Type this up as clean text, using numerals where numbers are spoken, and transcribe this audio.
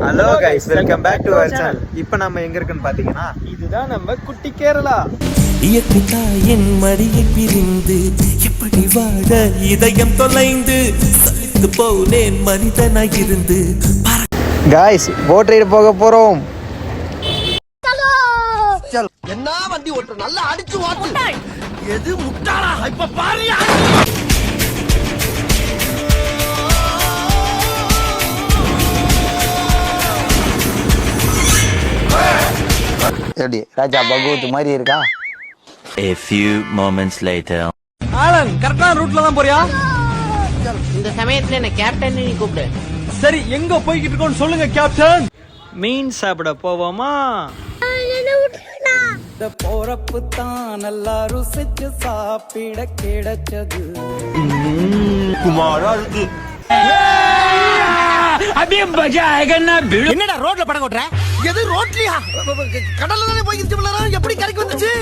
Hello guys, welcome back to our channel. இப்போ நம்ம எங்க இருக்குன்னு பாத்தீங்கன்னா, இதுதான் நம்ம குட்டி கேரளா. இயற்கை தாயின் மடியை பிரிந்து எப்படி வாழ இதயம் தொலைந்து சலித்து போனேன் மனிதனாயிருந்து. கைஸ், போட் ரைடு போக போறோம். என்ன வண்டி ஓட்டு நல்லா அடிச்சு ஓட்டு. எது முட்டாளா இப்ப பாருயா. எப்படி ராஜா பகவத் மாதிரி இருக்கா? A few moments later. Alan, கரெக்டான ரூட்ல தான் போறியா? இந்த சமயத்துல என்ன கேப்டன் நீ கூப்பிடு. சரி, எங்க போய்கிட்டு இருக்கோம்னு சொல்லுங்க கேப்டன். மீன் சாப்பிட போவோமா? இந்த போறப்பு தான் நல்லா ருசிச்சு சாப்பிட கிடைச்சது. குமாரா இருக்கு. என்னடா ரோட்ல படம் ஓட்டுற? எது ரோட்லயா? கடல்ல தானே போய்கிட்டு எப்படி கரைக்கு வந்துச்சு?